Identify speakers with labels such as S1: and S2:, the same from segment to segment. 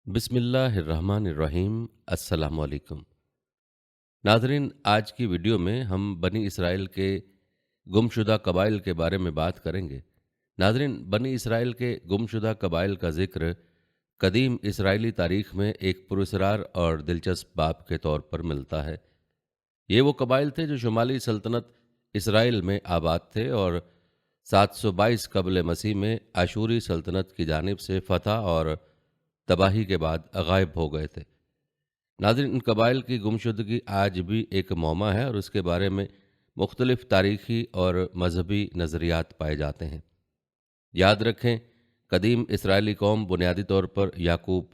S1: बिस्मिल्लाहिर्रहमानिर्रहीम। अस्सलाम वालेकुम। नाज़रीन, आज की वीडियो में हम बनी इसराइल के गुमशुदा कबाइल के बारे में बात करेंगे। नाज़रीन, बनी इसराइल के गुमशुदा कबाइल का ज़िक्र कदीम इसराइली तारीख़ में एक पुरस्रार और दिलचस्प बाब के तौर पर मिलता है। ये वो कबाइल थे जो शुमाली सल्तनत इसराइल में आबाद थे और 722 क़ब्ल मसीह में आशूरी सल्तनत की जानिब से फ़तह और तबाही के बाद गायब हो गए थे। नाज़रीन, इन कबाइल की गुमशुदगी आज भी एक मौमा है और उसके बारे में मुख्तलिफ तारीख़ी और मजहबी नज़रियात पाए जाते हैं। याद रखें, कदीम इसराइली कौम बुनियादी तौर पर याकूब,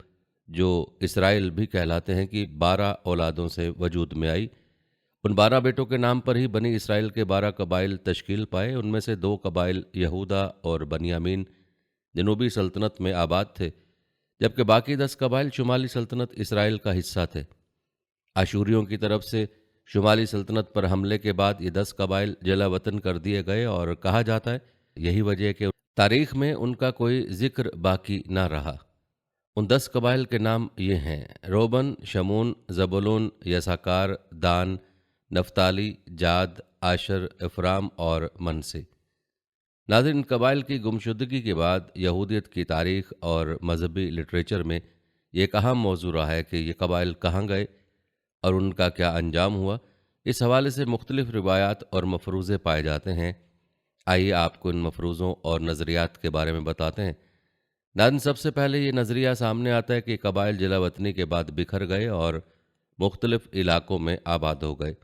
S1: जो इसराइल भी कहलाते हैं, कि 12 औलादों से वजूद में आई। उन 12 बेटों के नाम पर ही बनी इसराइल के 12 कबाइल तश्कील पाए। उनमें से 2 कबाइल यहूदा और बनियामीन जनूबी सल्तनत में आबाद थे, जबकि बाकी 10 कबाइल शुमाली सल्तनत इसराइल का हिस्सा थे। आशूरियों की तरफ से शुमाली सल्तनत पर हमले के बाद ये 10 कबाइल जला वतन कर दिए गए और कहा जाता है यही वजह है कि तारीख में उनका कोई जिक्र बाकी ना रहा। उन 10 कबाइल के नाम ये हैं: रोबन, शमून, जबुलून, यसाकार, दान, नफ्ताली, जाद, आशर, इफ़राम और मनसे। नाज़रीन, कबाइल की गुमशुदगी के बाद यहूदियत की तारीख़ और मजहबी लिटरेचर में एक अहम मौजू रहा है कि ये कबाइल कहाँ गए और उनका क्या अंजाम हुआ। इस हवाले से मुख्तलिफ रिवायात और मफरूज़े पाए जाते हैं। आइए आपको इन मफरूज़ों और नज़रियात के बारे में बताते हैं। नाज़रीन, सबसे पहले ये नज़रिया सामने आता है कि कबाइल जलावतनी के बाद बिखर गए और मुख्तलिफ इलाक़ों में आबाद हो गए।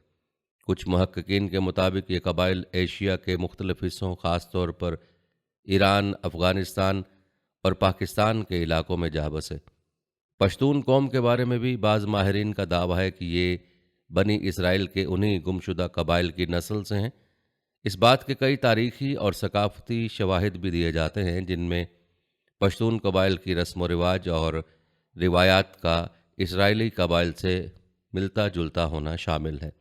S1: कुछ मुहक्किकीन के मुताबिक ये कबाइल एशिया के मुख्तलिफ हिस्सों, ख़ास तौर पर ईरान, अफ़गानिस्तान और पाकिस्तान के इलाक़ों में जा बसे। पश्तून कौम के बारे में भी बाज़ माहिरीन का दावा है कि ये बनी इसराइल के उन्हीं गुमशुदा कबाइल की नस्ल से हैं। इस बात के कई तारीख़ी और सकाफ़ती शवाहिद भी दिए जाते हैं, जिनमें पश्तून कबाइल की रस्म व रिवाज और रिवायात का इसराइली कबाइल से मिलता जुलता होना शामिल है।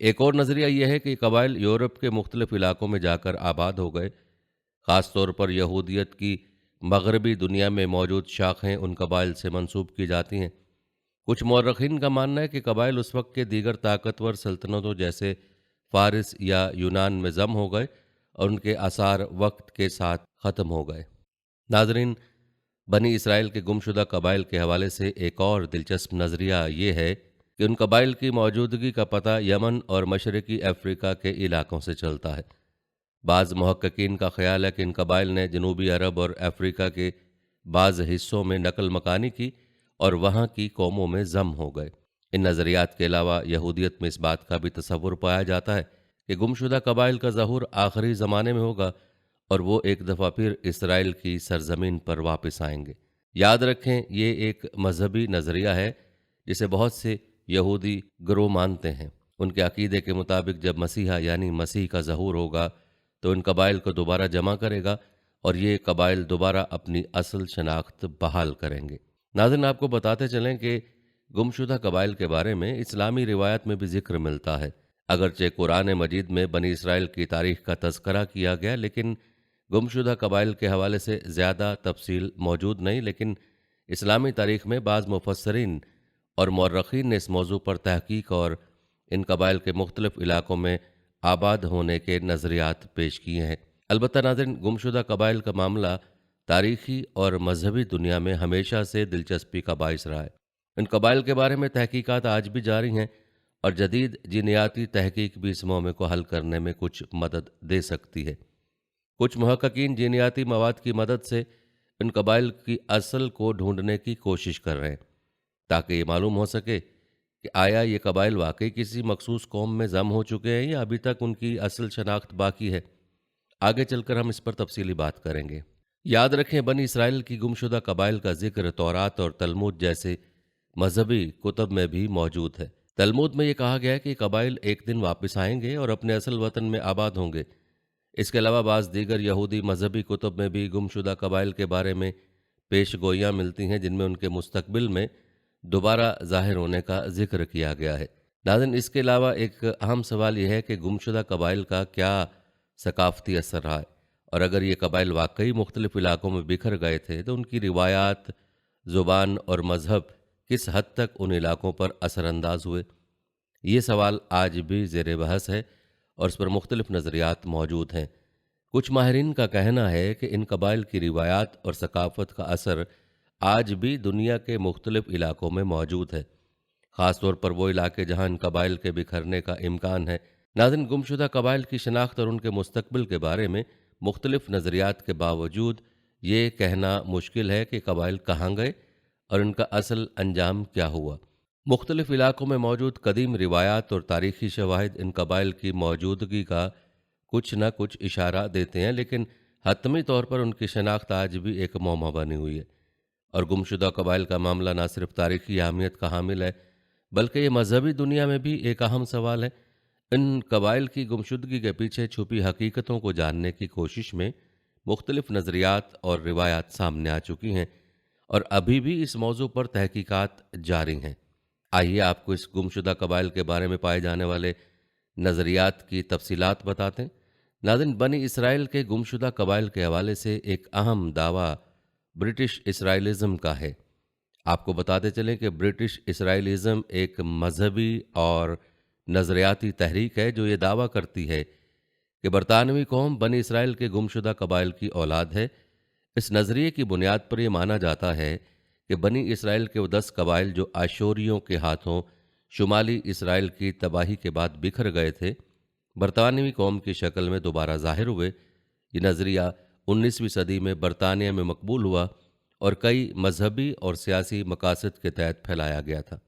S1: एक और नज़रिया यह है कि कबाइल यूरोप के मुख्तलिफ इलाक़ों में जाकर आबाद हो गए। ख़ास तौर पर यहूदियत की मगरबी दुनिया में मौजूद शाखें उन कबाइल से मंसूब की जाती हैं। कुछ मौरख़ीन का मानना है कि कबाइल उस वक्त के दीगर ताकतवर सल्तनतों जैसे फ़ारिस या यूनान में ज़म हो गए और उनके आसार वक्त के साथ ख़त्म हो गए। नाज़रीन, बनी इसराइल के गुमशुदा कबाइल के हवाले से एक और दिलचस्प नज़रिया ये है कि उन कबाइल की मौजूदगी का पता यमन और मशरक़ी अफ्रीका के इलाक़ों से चलता है। बाज़ मुहक्किकीन का ख़्याल है कि इन कबाइल ने जनूबी अरब और अफ्रीका के बाज़ हिस्सों में नकल मकानी की और वहाँ की कौमों में ज़म हो गए। इन नज़रियात के अलावा यहूदियत में इस बात का भी तसव्वुर पाया जाता है कि गुमशुदा कबाइल का ज़हूर आखिरी ज़माने में होगा और वो एक दफ़ा फिर इसराइल की सरज़मीन पर वापस आएंगे। याद रखें, ये एक मजहबी नज़रिया है जिसे बहुत से यहूदी गिरोह मानते हैं। उनके अकीदे के मुताबिक जब मसीहा यानी मसीह का ज़हूर होगा तो इन कबाइल को दोबारा जमा करेगा और ये कबाइल दोबारा अपनी असल शनाख्त बहाल करेंगे। नाज़रीन, आपको बताते चलें कि गुमशुदा कबाइल के बारे में इस्लामी रिवायत में भी ज़िक्र मिलता है। अगरचे कुरान मजीद में बनी इसराइल की तारीख़ का तज़करा किया गया, लेकिन गुमशुदा कबाइल के हवाले से ज़्यादा तफसील मौजूद नहीं। लेकिन इस्लामी तारीख़ में बाज़ मुफस्सरीन और मौर्रख़ीन ने इस मौजू पर तहकीक और इन कबाइल के मुख्तलिफ इलाक़ों में आबाद होने के नज़रियात पेश किए हैं। अलबत्ता नाज़रीन, गुमशुदा कबाइल का मामला तारीख़ी और मजहबी दुनिया में हमेशा से दिलचस्पी का बाइस रहा है। इन कबाइल के बारे में तहकीकात आज भी जारी हैं और जदीद जीनियाती तहकीक भी इस मौमे को हल करने में कुछ मदद दे सकती है। कुछ मुहक्किकीन जीनियाती मवाद की मदद से इन कबाइल की असल को ढूंढने की कोशिश कर रहे हैं, ताकि ये मालूम हो सके कि आया ये कबाइल वाकई किसी मखसूस कौम में ज़म हो चुके हैं या अभी तक उनकी असल शनाख्त बाकी है। आगे चलकर हम इस पर तफसीली बात करेंगे। याद रखें, बनी इसराइल की गुमशुदा कबाइल का जिक्र तौरात और तलमूद जैसे मजहबी कुतब में भी मौजूद है। तलमूद में ये कहा गया है कि कबाइल एक दिन वापस आएंगे और अपने असल वतन में आबाद होंगे। इसके अलावा बाज़ दीगर यहूदी मजहबी कुतब में भी गुमशुदा कबाइल के बारे में पेश गोइयाँ मिलती हैं, जिनमें उनके मुस्तकबिल में दोबारा ज़ाहिर होने का जिक्र किया गया है। नाज़रीन, इसके अलावा एक अहम सवाल यह है कि गुमशुदा कबाइल का क्या सकाफ़ती असर रहा है, और अगर ये कबाइल वाकई मुख्तलिफ़ इलाक़ों में बिखर गए थे तो उनकी रिवायात, ज़ुबान और मज़हब किस हद तक उन इलाकों पर असर अंदाज हुए? ये सवाल आज भी ज़ेर बहस है और इस पर मुख्तलिफ नज़रियात मौजूद हैं। कुछ माहिरीन का कहना है कि इन कबाइल की रिवायात और सकाफ़त का असर आज भी दुनिया के मुख्तलिफ इलाकों में मौजूद है, ख़ास तौर पर वो इलाके जहाँ इन कबाइल के बिखरने का इम्कान है। नाज़रीन, गुमशुदा कबाइल की शनाख्त और उनके मुस्तकबिल के बारे में मुख्तलिफ नज़रियात के बावजूद ये कहना मुश्किल है कि कबाइल कहाँ गए और इनका असल अंजाम क्या हुआ। मुख्तलिफ इलाकों में मौजूद कदीम रिवायात और तारीख़ी शवाहिद इन कबाइल की मौजूदगी का कुछ न कुछ इशारा देते हैं, लेकिन हतमी तौर पर उनकी शनाख्त आज भी एक मौमा बनी हुई है। और गुमशुदा कबाइल का मामला न सिर्फ तारीख़ी अहमियत का हामिल है, बल्कि ये मजहबी दुनिया में भी एक अहम सवाल है। इन कबाइल की गुमशुदगी के पीछे छुपी हकीकतों को जानने की कोशिश में मुख्तलिफ नज़रियात और रिवायात सामने आ चुकी हैं और अभी भी इस मौजू पर तहकीकात जारी हैं। आइए आपको इस गुमशुदा कबाइल के बारे में पाए जाने वाले नज़रियात की तफसीलात बताते हैं। नाज़रीन, बनी इसराइल के गुमशुदा कबाइल के हवाले से एक अहम दावा ब्रिटिश इसराइलिज़म का है। आपको बताते चलें कि ब्रिटिश इसराइलिज़म एक मजहबी और नज़रियाती तहरीक है जो ये दावा करती है कि बरतानवी कौम बनी इसराइल के गुमशुदा कबाइल की औलाद है। इस नज़रिए की बुनियाद पर यह माना जाता है कि बनी इसराइल के वो 10 कबाइल जो आशोरियों के हाथों शुमाली इसराइल की तबाही के बाद बिखर गए थे, बरतानवी कौम की शक्ल में दोबारा ज़ाहिर हुए। ये नज़रिया 19वीं सदी में बरतानिया में मकबूल हुआ और कई मजहबी और सियासी मकासद के तहत फैलाया गया था।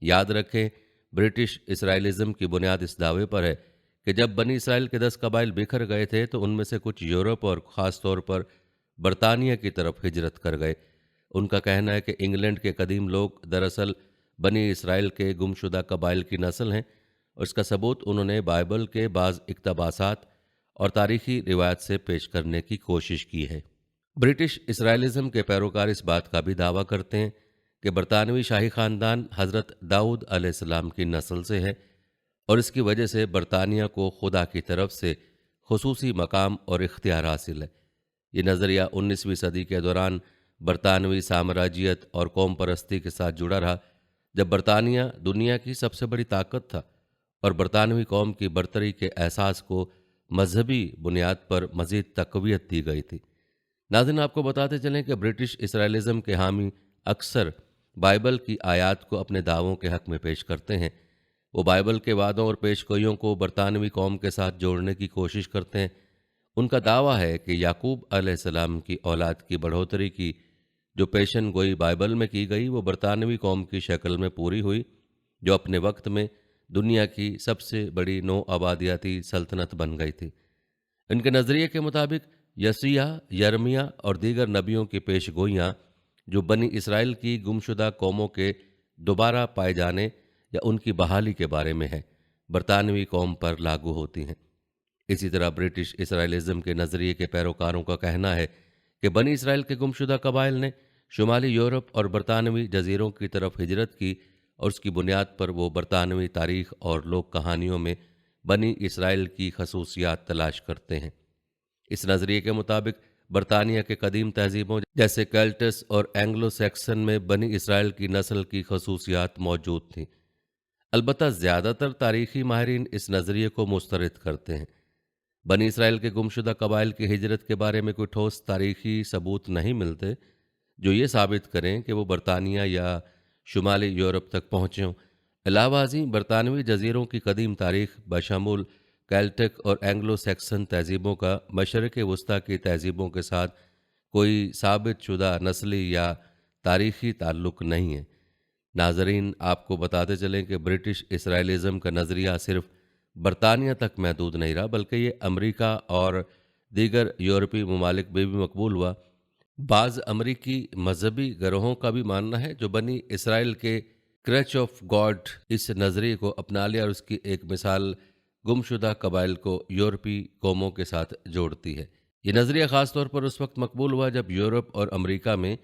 S1: याद रखें, ब्रिटिश इसराइलिज़म की बुनियाद इस दावे पर है कि जब बनी इसराइल के 10 कबाइल बिखर गए थे तो उनमें से कुछ यूरोप और ख़ास तौर पर बरतानिया की तरफ हिजरत कर गए। उनका कहना है कि इंग्लैंड के कदीम लोग दरअसल बनी इसराइल के गुमशुदा कबाइल की नस्ल हैं और इसका सबूत उन्होंने बाइबल के बाज़ इक़्तबासात और तारीख़ी रिवायत से पेश करने की कोशिश की है। ब्रिटिश इसराइलिज़म के पैरोकार इस बात का भी दावा करते हैं कि बरतानवी शाही ख़ानदान हज़रत दाऊद अलैहिस्सलाम की नस्ल से है और इसकी वजह से बरतानिया को खुदा की तरफ से खुसूसी मकाम और इख्तियार हासिल है। ये नज़रिया 19वीं सदी के दौरान बरतानवी साम्राज्यत और कौम परस्ती के साथ जुड़ा रहा, जब बरतानिया दुनिया की सबसे बड़ी ताकत था और बरतानवी कौम की बरतरी के एहसास को मजहबी बुनियाद पर मज़ीद तक़वियत दी गई थी। नाज़रीन, आपको बताते चलें कि ब्रिटिश इसराइलिज़म के हामी अक्सर बाइबल की आयात को अपने दावों के हक़ में पेश करते हैं। वो बाइबल के वादों और पेशगोइयों को बरतानवी कौम के साथ जोड़ने की कोशिश करते हैं। उनका दावा है कि याकूब अलैहिस्सलाम की औलाद की बढ़ोतरी की जो पेशन गोई बाइबल में की गई वो बरतानवी कौम की शक्ल में पूरी हुई, जो अपने वक्त में दुनिया की सबसे बड़ी नौ आबादियाती सल्तनत बन गई थी। इनके नज़रिए के मुताबिक यसिया, यर्मिया और दीगर नबियों की पेशगोइयाँ जो बनी इसराइल की गुमशुदा कौमों के दोबारा पाए जाने या उनकी बहाली के बारे में है, बरतानवी कौम पर लागू होती हैं। इसी तरह ब्रिटिश इसराइलिज़म के नज़रिए के पैरोकारों का कहना है कि बनी इसराइल के गुमशुदा कबाइल ने शुमाली यूरोप और बरतानवी जजीरों की तरफ हिजरत की और उसकी बुनियाद पर वो बरतानवी तारीख़ और लोक कहानियों में बनी इसराइल की खसूसियात तलाश करते हैं। इस नज़रिए के मुताबिक बरतानिया के कदीम तहजीबों जैसे केल्टस और एंग्लो सैक्सन में बनी इसराइल की नस्ल की खसूसियात मौजूद थीं। अलबत्ता ज़्यादातर तारीख़ी माहिरीन इस नज़रिए को मुस्तरद करते हैं। बनी इसराइल के गुमशुदा कबाइल की हिजरत के बारे में कोई ठोस तारीख़ी सबूत नहीं मिलते जो ये साबित करें कि वो बरतानिया या शुमाली यूरोप तक पहुँचे हों। इलाहाबाजी बरतानवी जजीरों की कदीम तारीख़ बशमूल कैल्टिक और एंग्लो सैक्सन तहजीबों का मशरक़ वस्ती की तहजीबों के साथ कोई साबित शुदा नस्ली या तारीख़ी ताल्लुक़ नहीं है। नाज़रीन, आपको बताते चलें कि ब्रिटिश इसराइलिज़म का नज़रिया सिर्फ बरतानिया तक महदूद नहीं रहा, बल्कि ये अमरीका और दीगर यूरोपीय ममालिक में भी मकबूल हुआ। बाज़ अमरीकी मजहबी गिरोहों का भी मानना है जो बनी इसराइल के क्रच ऑफ गॉड इस नज़रिए को अपना लिया और उसकी एक मिसाल गुमशुदा कबाइल को यूरोपीय कौमों के साथ जोड़ती है। ये नज़रिया ख़ास तौर पर उस वक्त मकबूल हुआ जब यूरोप और अमरीका में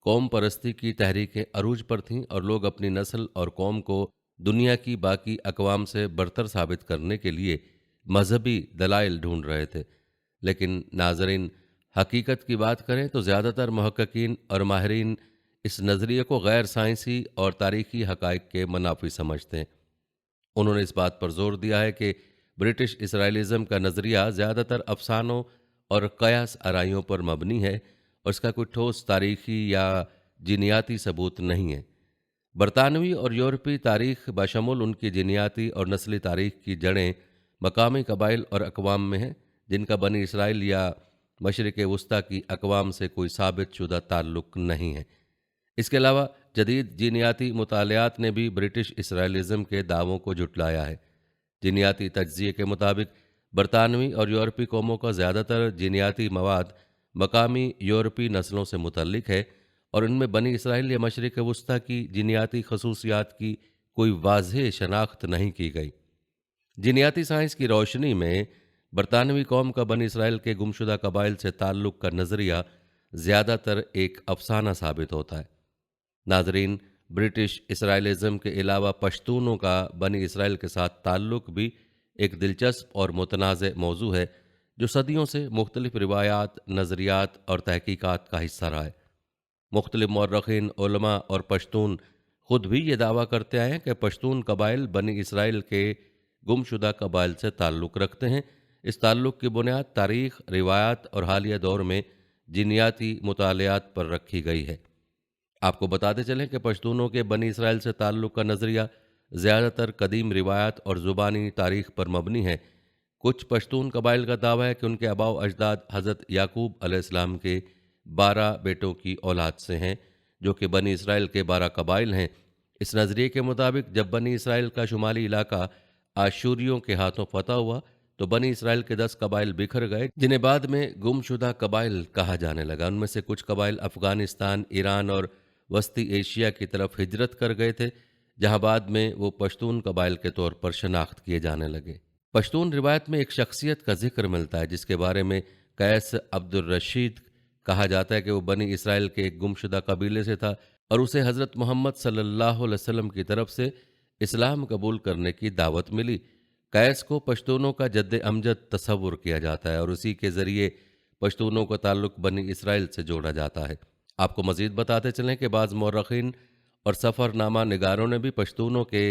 S1: कौम परस्ती की तहरीकें अरूज पर थीं और लोग अपनी नस्ल और कौम को दुनिया की बाकी अक़वाम से बरतर साबित करने के लिए मजहबी दलाइल ढूंढ रहे थे। लेकिन नाज़रीन, हकीकत की बात करें तो ज़्यादातर मुहक्किकीन और माहिरीन इस नज़रिए को गैर साइंसी और तारीखी हक़ाइक़ के मुनाफी समझते हैं। उन्होंने इस बात पर जोर दिया है कि ब्रिटिश इसराइलिज़म का नज़रिया ज़्यादातर अफसानों और कयास आराइयों पर मबनी है और इसका कोई ठोस तारीखी या जीनियाती सबूत नहीं है। बरतानवी और यूरोपी तारीख बशमूल उनकी जीनियाती और नस्ली तारीख की जड़ें मकामी कबाइल और अकवाम में हैं, जिनका बनी इसराइल या मशरिक़ वस्ता की अकवाम से कोई साबित शुदा ताल्लुक़ नहीं है। इसके अलावा जदीद जीनियाती मुतालियात ने भी ब्रिटिश इसराइलिज़म के दावों को झुटलाया है। जीनियाती तज्ज़िये के मुताबिक बरतानवी और यूरोपी कौमों का ज़्यादातर जीनियाती मवाद मकामी यूरोपी नस्लों से मुतल्लिक है और इनमें बनी इसराइल या मशरिक़ वस्ता की जीनियाती खसूसियात की कोई वाज़ेह शनाख्त नहीं की गई। जीनियाती साइंस की रोशनी में बरतानवी कौम का बनी इसराइल के गुमशुदा कबाइल से ताल्लुक़ का नज़रिया ज़्यादातर एक अफसाना साबित होता है। नाज़रीन, ब्रिटिश इसराइलिज़म के अलावा पश्तूनों का बनी इसराइल के साथ ताल्लुक़ भी एक दिलचस्प और मुतनाज़ मौजू है, जो सदियों से मुख्तलिफ़ रिवायात, नज़रियात और तहकीकात का हिस्सा रहा है। मुख्तलिफ़ मौर्रख़ीन, उलमा और पश्तून ख़ुद भी ये दावा करते आए हैं कि पश्तून कबाइल बनी इसराइल के गुमशुदा कबाइल से ताल्लुक़ रखते हैं। इस ताल्लुक़ की बुनियाद तारीख़, रिवायात और हालिया दौर में जीनियाती मुतालियात पर रखी गई है। आपको बताते चलें कि पश्तूनों के बनी इसराइल से ताल्लुक़ का नज़रिया ज़्यादातर कदीम रिवायात और ज़ुबानी तारीख़ पर मबनी है। कुछ पश्तून कबाइल का दावा है कि उनके आबाओ अजदाद हज़रत याकूब अलैहिस्सलाम के 12 बेटों की औलाद से हैं, जो कि बनी इसराइल के 12 कबाइल हैं। इस नज़रिए के मुताबिक जब बनी इसराइल का शुमाली इलाका आशूरियों के हाथों फतह हुआ तो बनी इसराइल के 10 कबाइल बिखर गए, जिन्हें बाद में गुमशुदा कबाइल कहा जाने लगा। उनमें से कुछ कबाइल अफ़गानिस्तान, ईरान और वस्ती एशिया की तरफ हिजरत कर गए थे, जहां बाद में वो पश्तून कबाइल के तौर पर शनाख्त किए जाने लगे। पश्तून रिवायत में एक शख्सियत का जिक्र मिलता है जिसके बारे में कैस अब्दुल रशीद कहा जाता है कि वो बनी इसराइल के एक गुमशुदा कबीले से था और उसे हज़रत मोहम्मद सल्लल्लाहु अलैहि वसल्लम की तरफ से इस्लाम कबूल करने की दावत मिली। कैस को पश्तूनों का जद्द अमजद तस्वुर किया जाता है और उसी के ज़रिए पश्तूनों का ताल्लुक़ बनी इसराइल से जोड़ा जाता है। आपको मज़ीद बताते चलें कि बाज़ मौर्रख़ीन और सफ़रनामा निगारों ने भी पश्तूनों के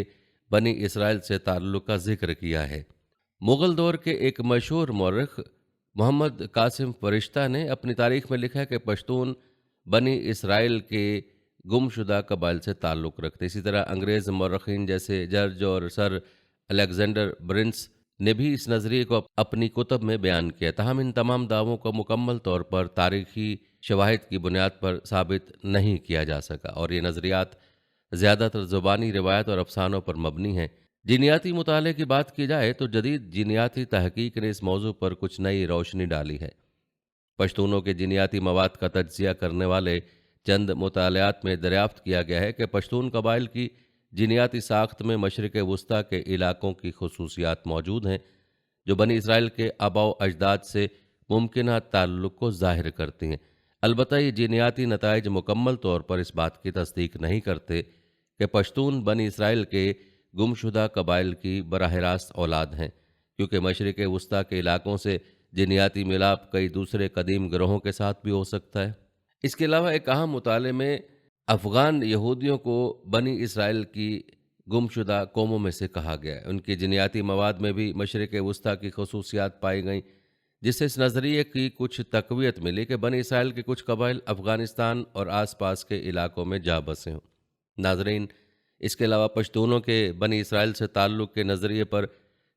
S1: बनी इसराइल से ताल्लुक़ का जिक्र किया है। मुग़ल दौर के एक मशहूर मौर्रख़ मोहम्मद कासिम फ़रिश्ता ने अपनी तारीख़ में लिखा है कि पश्तून बनी इसराइल के गुमशुदा कबाइल से ताल्लुक़ रखते। इसी तरह अंग्रेज़ मौर्रख़ीन जैसे जर्ज और सर अलेक्जेंडर ब्रिंस ने भी इस नज़रिए को अपनी कुतब में बयान किया। ताहम इन तमाम दावों को मुकम्मल तौर पर तारीख़ी शवाहिद की बुनियाद पर साबित नहीं किया जा सका और ये नज़रियात ज़्यादातर ज़ुबानी रिवायत और अफसानों पर मबनी हैं। जीनियाती मुताले की बात की जाए तो जदीद जीनियाती तहकीक ने इस मौजू पर कुछ नई रोशनी डाली है। पश्तूनों के जीनियाती मवाद का तज्ज़िया करने वाले चंद मुतालियात में दरियाफ्त किया गया है कि पश्तून कबाइल की जीनियाती साख्त में मशरिक़ वस्ता के इलाकों की खसूसियात मौजूद हैं, जो बनी इसराइल के आबाओ अजदाद से मुमकिन ताल्लुक़ को ज़ाहिर करती हैं। अलबत्ता ये जीनियाती नताइज मुकम्मल तौर पर इस बात की तस्दीक नहीं करते कि पश्तून बनी इसराइल के गुमशुदा कबाइल की बराह रास्त औलाद हैं, क्योंकि मशरिक़ वस्ता के इलाकों से जीनियाती मिलाप कई दूसरे कदीम ग्रोहों के साथ भी हो सकता है। इसके अलावा एक अहम मुताले में अफ़गान यहूदियों को बनी इसराइल की गुमशुदा कौमों में से कहा गया है। उनकी जीनियाती मवाद में भी मशरिक़ वस्ता की खसूसियात पाई गईं, जिससे इस नज़रिए की कुछ तक़वियत मिली कि बनी इसराइल के कुछ कबाइल अफ़गानिस्तान और आसपास के इलाकों में जा बसे हों। नाज़रीन, इसके अलावा पश्तूनों के बनी इसराइल से ताल्लुक़ के नज़रिए पर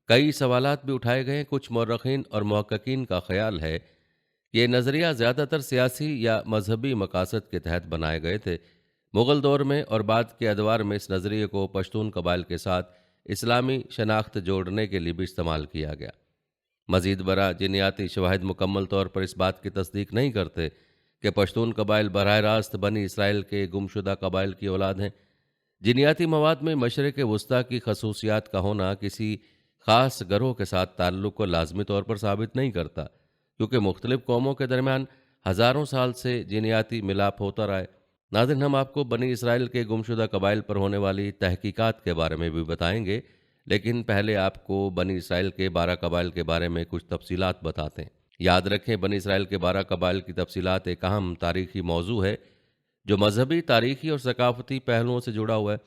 S1: कई सवालात भी उठाए गए हैं। कुछ मौर्रख़ीन और मुहक्किकीन का ख़याल है कि ये नज़रिया ज़्यादातर सियासी या मजहबी मकासद के तहत बनाए गए थे। मुग़ल दौर में और बाद के अदवार में इस नज़रिए को पश्तून कबाइल के साथ इस्लामी शनाख्त जोड़ने के लिए भी इस्तेमाल किया गया। मज़ीद बरा जीनियाती शवाहिद मुकम्मल तौर पर इस बात की तस्दीक नहीं करते कि पश्तून कबाइल बराह रास्त बनी इसराइल के गुमशुदा कबाइल की औलाद हैं। जीनियाती मवाद में मशरिक़ वस्ता की खसूसियात का होना किसी ख़ास गरोह के साथ ताल्लुक़ को लाजमी तौर पर साबित नहीं करता, क्योंकि मुख्तलिफ़ कौमों के दरमियान हज़ारों साल से जीनियाती मिलाप होता रहा है। नाज़रीन, हम आपको बनी इसराइल के गुमशुदा कबाइल पर होने वाली तहकीकात के बारे में भी बताएंगे, लेकिन पहले आपको बनी इसराइल के 12 कबाइल के बारे में कुछ तफसीलात बताते हैं। याद रखें, बनी इसराइल के 12 कबाइल की तफसीलात एक अहम तारीख़ी मौजू है जो मजहबी, तारीखी और सकाफती पहलुओं से जुड़ा हुआ है।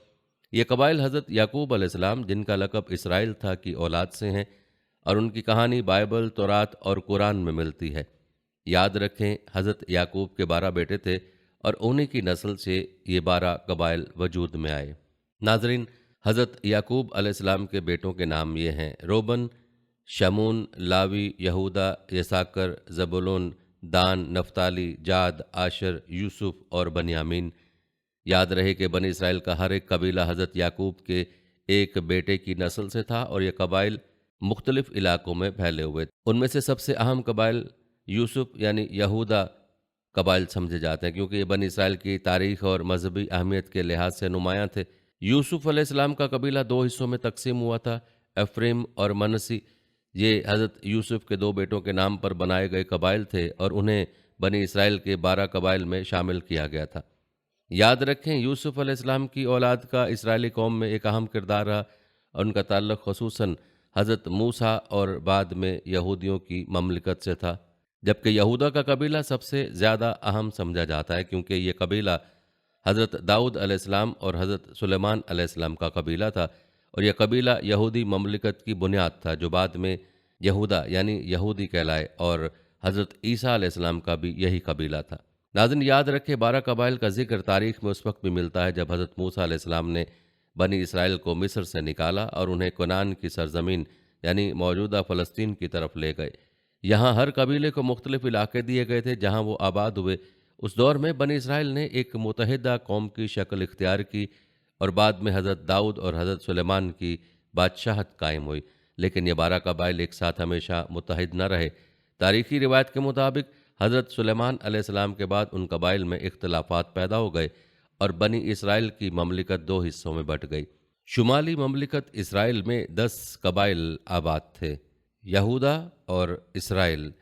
S1: ये कबाइल हज़रत याकूब अलैहिस्सलाम, जिनका लक़ब इसराइल था, की औलाद से हैं और उनकी कहानी बाइबल, तौरात और कुरान में मिलती है। याद रखें, हज़रत याकूब के 12 बेटे थे और उन्हीं की नस्ल से ये 12 कबाइल वजूद में आए। नाज़रीन, हज़रत याकूब अलैहिस्सलाम के बेटों के नाम ये हैं: रोबन, शमून, लावी, यहूदा, यसाकर, ज़बूलून, दान, नफ्ताली, जाद, आशर, यूसुफ और बनियामीन। याद रहे कि बनी इसराइल का हर एक कबीला हज़रत याकूब के एक बेटे की नस्ल से था और ये कबाइल मुख्तलिफ इलाकों में फैले हुए थे। उनमें से सबसे अहम कबाइल यूसुफ यानी यहूदा कबाइल समझे जाते हैं, क्योंकि ये बनी इसराइल की तारीख और मजहबी अहमियत के लिहाज से नुमायां थे। यूसुफ अलैहिस्सलाम का कबीला 2 हिस्सों में तकसीम हुआ था, एफ्रेम और मनसी। ये हज़रत यूसुफ के 2 बेटों के नाम पर बनाए गए कबाइल थे और उन्हें बनी इसराइल के 12 कबाइल में शामिल किया गया था। याद रखें, यूसुफ अलैहिस्सलाम की औलाद का इसराइली कौम में एक अहम किरदार रहा और उनका ताल्लुक़ ख़ुसूसन हज़रत मूसा और बाद में यहूदियों की ममलिकत से था। जबकि यहूदा का कबीला सबसे ज़्यादा अहम समझा जाता है, क्योंकि ये कबीला हज़रत दाऊद अलैहिस्सलाम और हज़रत सुलेमान अलैहिस्सलाम का कबीला था और यह कबीला यहूदी ममलिकत की बुनियाद था, जो बाद में यहूदा यानी यहूदी कहलाए, और हज़रत ईसा अलैहिस्सलाम का भी यही कबीला था। नाज़रीन, याद रखें, 12 कबाइल का जिक्र तारीख में उस वक्त भी मिलता है जब हज़रत मूसा अलैहिस्सलाम ने बनी इसराइल को मिस्र से निकाला और उन्हें कनान की सरजमीन यानी मौजूदा फ़लस्तीन की तरफ ले गए। यहाँ हर कबीले को मुख्तलिफ इलाके दिए गए थे जहाँ वो आबाद हुए। उस दौर में बनी इसराइल ने एक मुतहिदा कौम की शक्ल इख्तियार की और बाद में हज़रत दाऊद और हज़रत सुलेमान की बादशाहत कायम हुई। लेकिन ये 12 कबाइल एक साथ हमेशा मुत्तहिद न रहे। तारीखी रिवायत के मुताबिक हज़रत सुलेमान अलैहिस्सलाम के बाद उन कबाइल में इख्तलाफात पैदा हो गए और बनी इसराइल की ममलिकत 2 हिस्सों में बँट गई। शुमाली ममलिकत इसराइल में 10 कबाइल आबाद थे, यहूदा और इसराइल,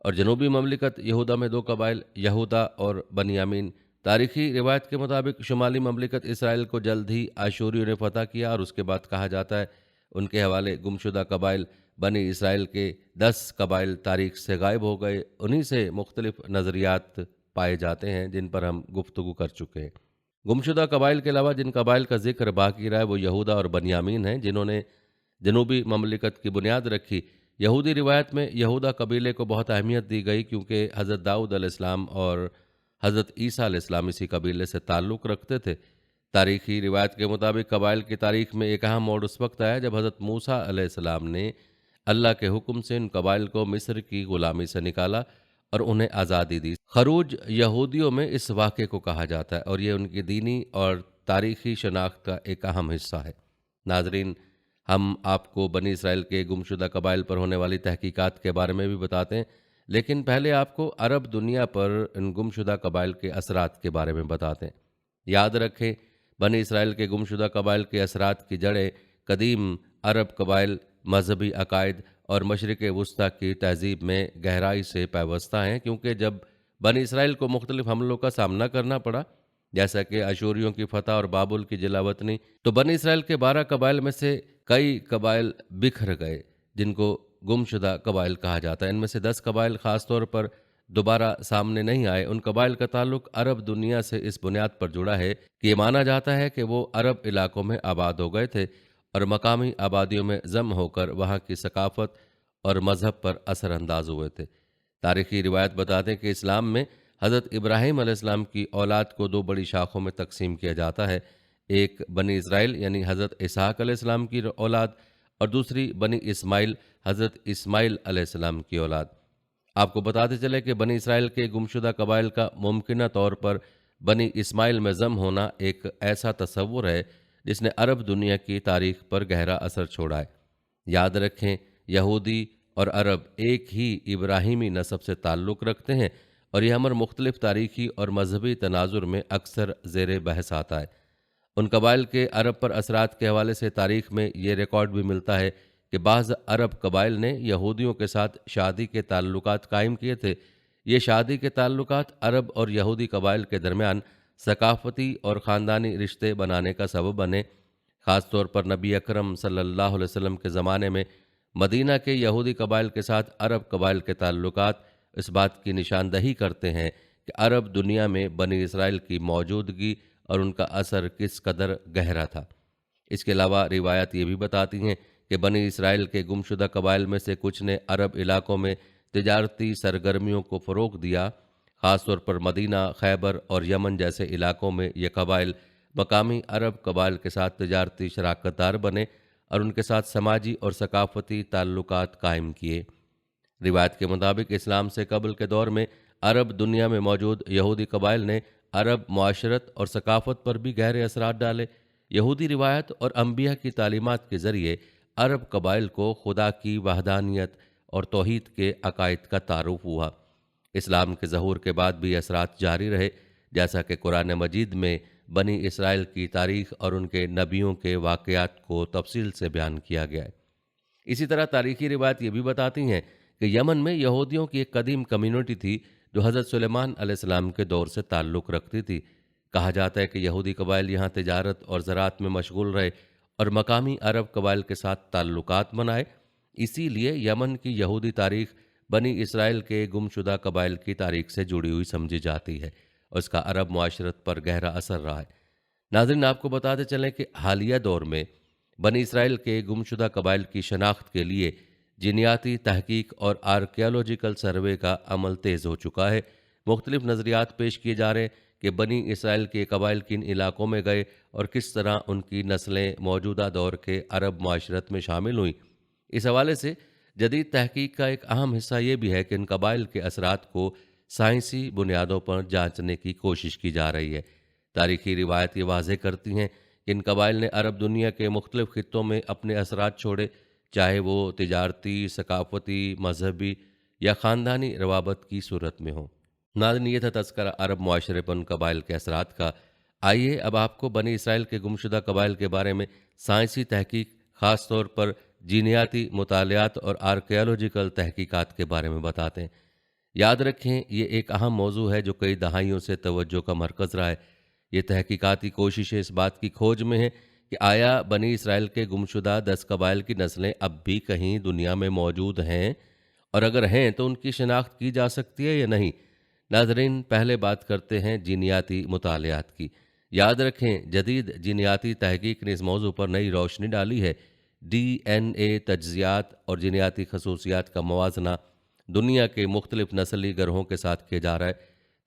S1: और जनूबी ममलिकत यहूदा में 2 कबाइल, यहूदा और बनियामीन। तारीखी रिवायत के मुताबिक शुमाली ममलिकत इसराइल को जल्द ही आशूरियों ने फतह किया और उसके बाद कहा जाता है उनके हवाले गुमशुदा कबाइल बनी इसराइल के 10 कबाइल तारीख से गायब हो गए। उन्हीं से मुख्तलिफ नज़रियात पाए जाते हैं जिन पर हम गुफ्तगू कर चुके हैं। गुमशुदा कबाइल के अलावा जिन कबाइल का जिक्र बाकी रहा है वो यहूदा और बनियामीन हैं, जिन्होंने जनूबी ममलिकत की बुनियाद रखी। यहूदी रिवायत में यहूदा कबीले को बहुत अहमियत दी गई क्योंकि हज़रत दाऊद अलैहिस्सलाम और हज़रत ईसा अलैहिस्सलाम इसी कबीले से ताल्लुक़ रखते थे। तारीखी रिवायत के मुताबिक कबाइल की तारीख में एक अहम मोड़ उस वक्त आया जब हज़रत मूसा अलैहिस्सलाम ने अल्लाह के हुक्म से इन कबाइल को मिस्र की ग़ुलामी से निकाला और उन्हें आज़ादी दी। खरूज यहूदियों में इस वाक़े को कहा जाता है और ये उनकी दीनी और तारीख़ी शनाख्त का एक अहम हिस्सा है। नाज़रीन, हम आपको बनी इसराइल के गुमशुदा कबाइल पर होने वाली तहकीकात के बारे में भी बताते हैं, लेकिन पहले आपको अरब दुनिया पर इन गुमशुदा कबाइल के असरात के बारे में बताते हैं। याद रखें, बनी इसराइल के गुमशुदा कबाइल के असरात की जड़ें कदीम अरब कबाइल, मजहबी अकायद और मशरिक़ वुस्ता की तहज़ीब में गहराई से पैवस्ता हैं, क्योंकि जब बनी इसराइल को मुख्तलिफ हमलों का सामना करना पड़ा, जैसा कि अशूरियों की फतह और बाबुल की जिलावतनी, तो बनी इसराइल के 12 कबाइल में से कई कबाइल बिखर गए जिनको गुमशुदा कबाइल कहा जाता है। इनमें से 10 कबाइल ख़ास तौर पर दोबारा सामने नहीं आए। उन कबाइल का ताल्लुक अरब दुनिया से इस बुनियाद पर जुड़ा है कि ये माना जाता है कि वो अरब इलाकों में आबाद हो गए थे और मकामी आबादियों में जम होकर वहाँ की सकाफत और मज़हब पर असरअंदाज हुए थे। तारीख़ी रिवायत बताते हैं कि इस्लाम में हज़रत इब्राहीम अलैहिस्सलाम की औलाद को 2 बड़ी शाखों में तकसीम किया जाता है। एक बनी इसराइल यानी हज़रत इसहाक़ अलैहिस्सलाम की औलाद और दूसरी बनी इस्माइल हज़रत इस्माइल अलैहिस्सलाम की औलाद। आपको बताते चले कि बनी इसराइल के गुमशुदा कबाइल का मुमकिना तौर पर बनी इस्माइल में जम होना एक ऐसा तसव्वुर है जिसने अरब दुनिया की तारीख पर गहरा असर छोड़ा है। याद रखें, यहूदी और अरब एक ही इब्राहिमी नस्ब से ताल्लुक़ रखते हैं और यह अमर मुख्तलिफ तारीखी और मजहबी तनाजुर में अक्सर ज़ेर बहस आता है। उन कबाइल के अरब पर असरात के हवाले से तारीख में ये रिकॉर्ड भी मिलता है कि बाज़ अरब कबाइल ने यहूदियों के साथ शादी के ताल्लुकात कायम किए थे। ये शादी के ताल्लुकात अरब और यहूदी कबाइल के दरमियान सकाफ़ती और ख़ानदानी रिश्ते बनाने का सबब बने। ख़ास तौर पर नबी अकरम सल्लल्लाहु अलैहि वसल्लम के ज़माने में मदीना के यहूदी कबाइल के साथ अरब कबाइल के ताल्लुकात इस बात की निशानदही करते हैं کہ عرب دنیا میں بنی اسرائیل کی موجودگی اور ان کا اثر کس قدر گہرا تھا۔ اس کے علاوہ روایات یہ بھی بتاتی ہیں کہ بنی اسرائیل کے گمشدہ قبائل میں سے کچھ نے عرب علاقوں میں تجارتی سرگرمیوں کو فروغ دیا۔ خاص طور پر مدینہ، خیبر اور یمن جیسے علاقوں میں یہ قبائل مقامی عرب قبائل کے ساتھ تجارتی شراکت دار بنے اور ان کے ساتھ سماجی اور ثقافتی تعلقات قائم کیے۔ روایت کے مطابق اسلام سے قبل کے دور میں عرب دنیا میں موجود یہودی قبائل نے عرب معاشرت اور ثقافت پر بھی گہرے اثرات ڈالے۔ یہودی روایت اور انبیاء کی تعلیمات کے ذریعے عرب قبائل کو خدا کی وحدانیت اور توحید کے عقائد کا تعارف ہوا۔ اسلام کے ظہور کے بعد بھی اثرات جاری رہے، جیسا کہ قرآن مجید میں بنی اسرائیل کی تاریخ اور ان کے نبیوں کے واقعات کو تفصیل سے بیان کیا گیا ہے۔ اسی طرح تاریخی روایت یہ بھی بتاتی ہیں کہ یمن میں یہودیوں کی ایک قدیم کمیونٹی تھی جو حضرت سلیمان علیہ السلام کے دور سے تعلق رکھتی تھی۔ کہا جاتا ہے کہ یہودی قبائل یہاں تجارت اور زراعت میں مشغول رہے اور مقامی عرب قبائل کے ساتھ تعلقات بنائے۔ اسی لیے یمن کی یہودی تاریخ بنی اسرائیل کے گمشدہ قبائل کی تاریخ سے جڑی ہوئی سمجھی جاتی ہے اور اس کا عرب معاشرت پر گہرا اثر رہا ہے۔ ناظرین، آپ کو بتاتے چلیں کہ حالیہ دور میں بنی اسرائیل کے گمشدہ قبائل کی شناخت کے لیے جینیاتی تحقیق اور آرکیالوجیکل سروے کا عمل تیز ہو چکا ہے۔ مختلف نظریات پیش کیے جا رہے ہیں کہ بنی اسرائیل کے قبائل کن علاقوں میں گئے اور کس طرح ان کی نسلیں موجودہ دور کے عرب معاشرت میں شامل ہوئیں۔ اس حوالے سے جدید تحقیق کا ایک اہم حصہ یہ بھی ہے کہ ان قبائل کے اثرات کو سائنسی بنیادوں پر جانچنے کی کوشش کی جا رہی ہے۔ تاریخی روایت یہ واضح کرتی ہیں کہ ان قبائل نے عرب دنیا کے مختلف خطوں میں اپنے اثرات چھوڑے، چاہے وہ تجارتی، ثقافتی، مذہبی یا خاندانی روابط کی صورت میں ہوں۔ ناظرین، یہ تھا تذکرہ عرب معاشرے پر ان قبائل کے اثرات کا۔ آئیے اب آپ کو بنی اسرائیل کے گمشدہ قبائل کے بارے میں سائنسی تحقیق، خاص طور پر جینیاتی مطالعات اور آرکیالوجیکل تحقیقات کے بارے میں بتاتے ہیں۔ یاد رکھیں، یہ ایک اہم موضوع ہے جو کئی دہائیوں سے توجہ کا مرکز رہا ہے۔ یہ تحقیقاتی کوششیں اس بات کی کھوج میں ہیں کہ آیا بنی اسرائیل کے گمشدہ 10 قبائل کی نسلیں اب بھی کہیں دنیا میں موجود ہیں، اور اگر ہیں تو ان کی شناخت کی جا سکتی ہے یا نہیں۔ ناظرین، پہلے بات کرتے ہیں جینیاتی مطالعات کی۔ یاد رکھیں، جدید جینیاتی تحقیق نے اس موضوع پر نئی روشنی ڈالی ہے۔ ڈی این اے تجزیات اور جینیاتی خصوصیات کا موازنہ دنیا کے مختلف نسلی گروہوں کے ساتھ کیا جا رہا ہے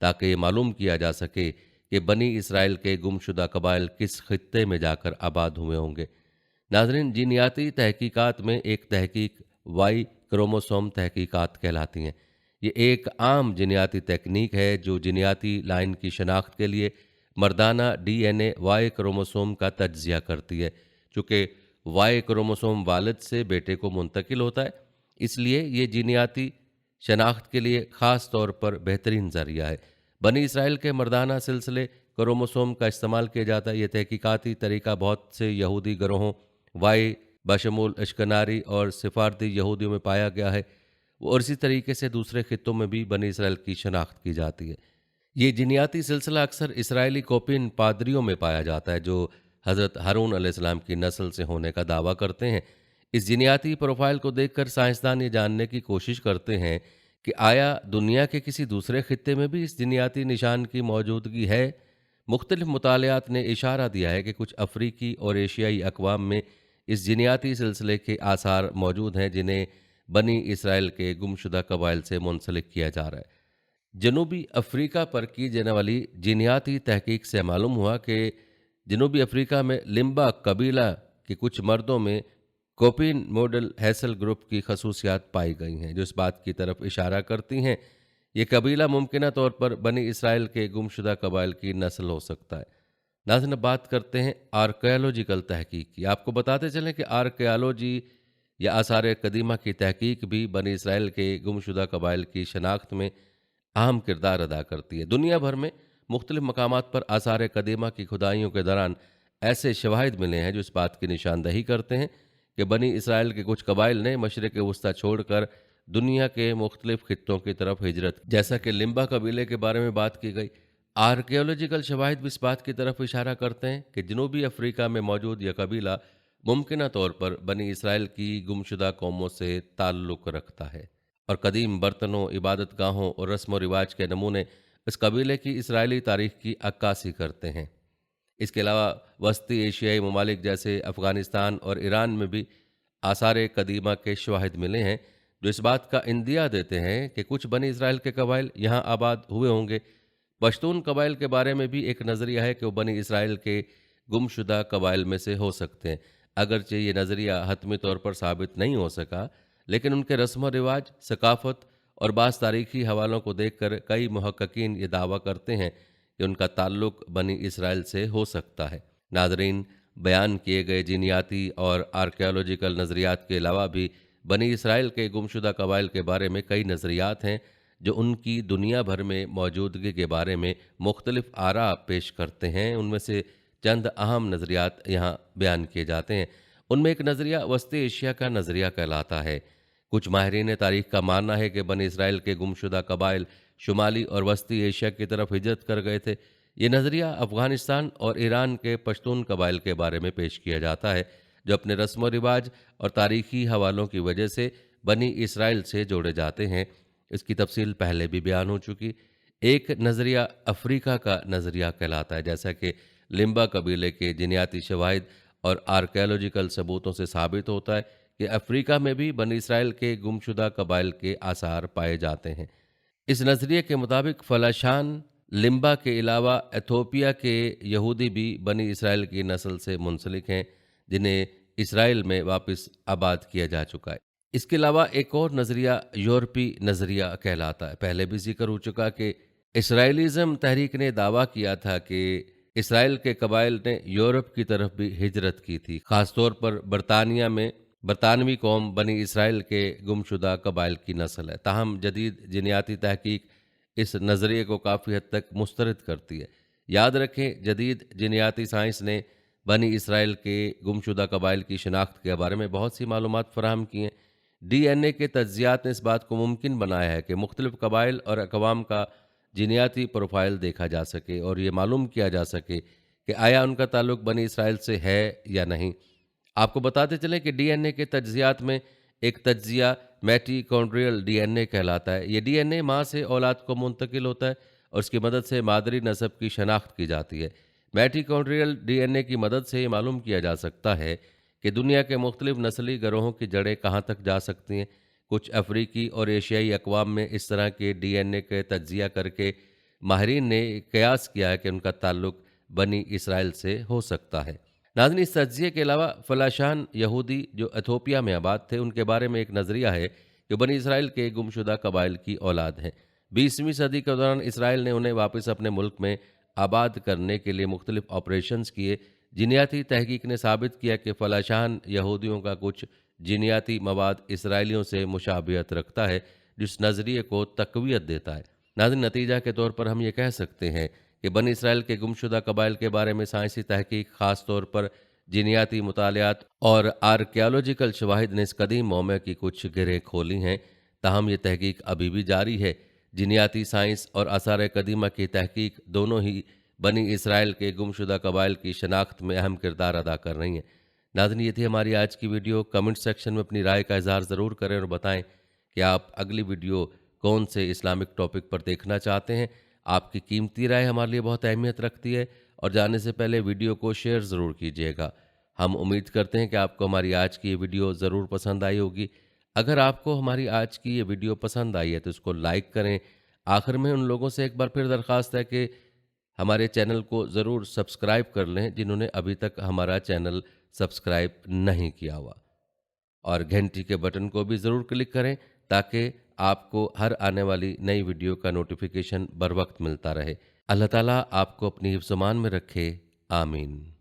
S1: تاکہ یہ معلوم کیا جا سکے کہ بنی اسرائیل کے گمشدہ قبائل کس خطے میں جا کر آباد ہوئے ہوں گے۔ ناظرین، جینیاتی تحقیقات میں ایک تحقیق وائی کروموسوم تحقیقات کہلاتی ہیں۔ یہ ایک عام جینیاتی تکنیک ہے جو جینیاتی لائن کی شناخت کے لیے مردانہ ڈی این اے وائی کروموسوم کا تجزیہ کرتی ہے۔ چونکہ وائی کروموسوم والد سے بیٹے کو منتقل ہوتا ہے، اس لیے یہ جینیاتی شناخت کے لیے خاص طور پر بہترین ذریعہ ہے۔ بنی اسرائیل کے مردانہ سلسلے کروموسوم کا استعمال کیا جاتا ہے۔ یہ تحقیقاتی طریقہ بہت سے یہودی گروہوں، وائی بشمول اشکناری اور سفاردی یہودیوں میں پایا گیا ہے، اور اسی طریقے سے دوسرے خطوں میں بھی بنی اسرائیل کی شناخت کی جاتی ہے۔ یہ جینیاتی سلسلہ اکثر اسرائیلی کوپین پادریوں میں پایا جاتا ہے جو حضرت ہارون علیہ السلام کی نسل سے ہونے کا دعویٰ کرتے ہیں۔ اس جینیاتی پروفائل کو دیکھ کر سائنسدان یہ جاننے کی کوشش کرتے ہیں کہ آیا دنیا کے کسی دوسرے خطے میں بھی اس جینیاتی نشان کی موجودگی ہے۔ مختلف مطالعات نے اشارہ دیا ہے کہ کچھ افریقی اور ایشیائی اقوام میں اس جینیاتی سلسلے کے آثار موجود ہیں جنہیں بنی اسرائیل کے گمشدہ قبائل سے منسلک کیا جا رہا ہے۔ جنوبی افریقہ پر کی جانے والی جینیاتی تحقیق سے معلوم ہوا کہ جنوبی افریقہ میں لمبا قبیلہ کے کچھ مردوں میں کوپین ماڈل ہیسل گروپ کی خصوصیات پائی گئی ہیں جو اس بات کی طرف اشارہ کرتی ہیں یہ قبیلہ ممکنہ طور پر بنی اسرائیل کے گمشدہ قبائل کی نسل ہو سکتا ہے۔ ناظرین، بات کرتے ہیں آرکیالوجیکل تحقیق کی۔ آپ کو بتاتے چلیں کہ آرکیالوجی یا آثار قدیمہ کی تحقیق بھی بنی اسرائیل کے گمشدہ قبائل کی شناخت میں اہم کردار ادا کرتی ہے۔ دنیا بھر میں مختلف مقامات پر آثار قدیمہ کی کھدائیوں کے دوران ایسے شواہد ملے ہیں جو اس بات کی نشاندہی کرتے ہیں کہ بنی اسرائیل کے کچھ قبائل نے مشرق وسطیٰ چھوڑ کر دنیا کے مختلف خطوں کی طرف ہجرت، جیسا کہ لمبا قبیلے کے بارے میں بات کی گئی۔ آرکیالوجیکل شواہد بھی اس بات کی طرف اشارہ کرتے ہیں کہ جنوبی افریقہ میں موجود یہ قبیلہ ممکنہ طور پر بنی اسرائیل کی گمشدہ قوموں سے تعلق رکھتا ہے، اور قدیم برتنوں، عبادت گاہوں اور رسم و رواج کے نمونے इस कबीले की इसराइली तारीख की अक्कासी करते हैं। इसके अलावा वस्ती एशियाई ममालिक जैसे अफ़गानिस्तान और ईरान में भी आसार कदीमा के शवाहिद मिले हैं, जो इस बात का इंदिया देते हैं कि कुछ बनी इसराइल के कबाइल यहाँ आबाद हुए होंगे। पश्तून कबाइल के बारे में भी एक नज़रिया है कि वो बनी इसराइल के गुमशुदा कबाइल में से हो सकते हैं। अगरचे ये नज़रिया हतमी तौर पर साबित नहीं हो सका, लेकिन उनके रस्म व रिवाज, सकाफ़त और बाज़ तारीख़ी हवालों को देखकर कई मुहक्किकीन ये दावा करते हैं कि उनका ताल्लुक़ बनी इसराइल से हो सकता है। नाज़रीन, बयान किए गए जीनियाती और आर्कियोलॉजिकल नज़रियात के अलावा भी बनी इसराइल के गुमशुदा कबाइल के बारे में कई नज़रियात हैं जो उनकी दुनिया भर में मौजूदगी के बारे में मुख्तलिफ आरा पेश करते हैं। उनमें से चंद अहम नज़रियात यहाँ बयान किए जाते हैं। उनमें एक नज़रिया वस्ती एशिया का नज़रिया कहलाता है। कुछ माहिरीन तारीख़ का मानना है कि बनी इसराइल के गुमशुदा कबाइल शुमाली और वस्ती एशिया की तरफ हिजरत कर गए थे। ये नज़रिया अफ़गानिस्तान और ईरान के पश्तून कबाइल के बारे में पेश किया जाता है, जो अपने रस्म व रिवाज और तारीख़ी हवालों की वजह से बनी इसराइल से जोड़े जाते हैं। इसकी तफसील पहले भी बयान हो चुकी। एक नज़रिया अफ्रीका का नज़रिया कहलाता है। जैसा कि लिम्बा कबीले के जीनियाती शवाहिद और आर्कियोलॉजिकल सबूतों से साबित होता है कि अफ्रीका में भी बनी इसराइल के गुमशुदा कबाइल के आसार पाए जाते हैं। इस नज़रिए के मुताबिक फलाशान लिम्बा के अलावा एथोपिया के यहूदी भी बनी इसराइल की नस्ल से मुंसलिक हैं, जिन्हें इसराइल में वापस आबाद किया जा चुका है। इसके अलावा एक और नज़रिया यूरोपी नज़रिया कहलाता है। पहले भी जिक्र हो चुका कि इसराइलिज़म तहरीक ने दावा किया था कि इसराइल के कबाइल ने यूरोप की तरफ भी हिजरत की थी। ख़ासतौर पर बरतानिया में बरतानवी कौम बनी इसराइल के गुमशुदा कबाइल की नस्ल है। ताहम जदीद जीनियाती तहकीक इस नज़रिए को काफ़ी हद तक मुस्तरद करती है। याद रखें, जदीद जीनियाती साइंस ने बनी इसराइल के गुमशुदा कबाइल की शनाख्त के बारे में बहुत सी मालूमात फराहम की हैं। DNA के तज्ज़ियात ने इस बात को मुमकिन बनाया है कि मुख्तलिफ कबाइल और अक़वाम का जीनियाती प्रोफाइल देखा जा सके और ये मालूम किया जा सके कि आया उनका ताल्लुक़ बनी इसराइल से है या नहीं। आपको बताते चलें कि DNA के तज्ज़ियात में एक तज्ज़िया मैटिकोंड्रियल DNA कहलाता है। ये DNA माँ से औलाद को मुंतकिल होता है और उसकी मदद से मादरी नस्ब की शनाख्त की जाती है। मैटिकोंड्रियल DNA की मदद से ये मालूम किया जा सकता है कि दुनिया के मुख्तलिफ नस्ली गरोहों की जड़ें कहाँ तक जा सकती हैं। कुछ अफ्रीकी और एशियाई अक़वाम में इस तरह के DNA के तज्ज़िया करके माहिरीन ने क़यास किया है कि उनका ताल्लुक़ बनी इसराइल से हो सकता है। नाज़रीन, इस तज्ज़िये के अलावा फलाशान यहूदी जो एथोपिया में आबाद थे, उनके बारे में एक नज़रिया है कि बनी इसराइल के गुमशुदा कबाइल की औलाद हैं। 20वीं सदी के दौरान इसराइल ने उन्हें वापस अपने मुल्क में आबाद करने के लिए मुख्तलिफ ऑपरेशंस किए। जीनियाती तहकीक ने साबित किया कि फलाशान यहूदियों का कुछ जीनियाती मवाद इसराइलियों से मुशाबियत रखता है, जिस नज़रिए को तक़वियत देता है। नाज़रीन, नतीजा के तौर पर हम ये कह सकते हैं कि बनी इसराइल के गुमशुदा कबाइल के बारे में साइंसी तहकीक, ख़ास तौर पर जीनियाती मुतालियात और आर्कियोलॉजिकल शवाहिद ने इस कदीम मौमे की कुछ गिरें खोली हैं। ताहम ये तहकीक अभी भी जारी है। जीनियाती साइंस और आसार कदीमा की तहकीक दोनों ही बनी इसराइल के गुमशुदा कबाइल की शनाख्त में अहम किरदार अदा कर रही हैं। नाज़रीन, ये थी हमारी आज की वीडियो। कमेंट सेक्शन में अपनी राय का इज़हार ज़रूर करें और बताएं कि आप अगली वीडियो कौन से इस्लामिक टॉपिक पर देखना चाहते हैं। आपकी कीमती राय हमारे लिए बहुत अहमियत रखती है और जाने से पहले वीडियो को शेयर ज़रूर कीजिएगा। हम उम्मीद करते हैं कि आपको हमारी आज की ये वीडियो ज़रूर पसंद आई होगी। अगर आपको हमारी आज की ये वीडियो पसंद आई है तो इसको लाइक करें। आखिर में उन लोगों से एक बार फिर दरख्वास्त है कि हमारे चैनल को ज़रूर सब्सक्राइब कर लें जिन्होंने अभी तक हमारा चैनल सब्सक्राइब नहीं किया हुआ, और घंटी के बटन को भी ज़रूर क्लिक करें ताकि आपको हर आने वाली नई वीडियो का नोटिफिकेशन बर वक्त मिलता रहे। अल्लाह ताला आपको अपनी हिफ्ज़-ओ-मान में रखे। आमीन।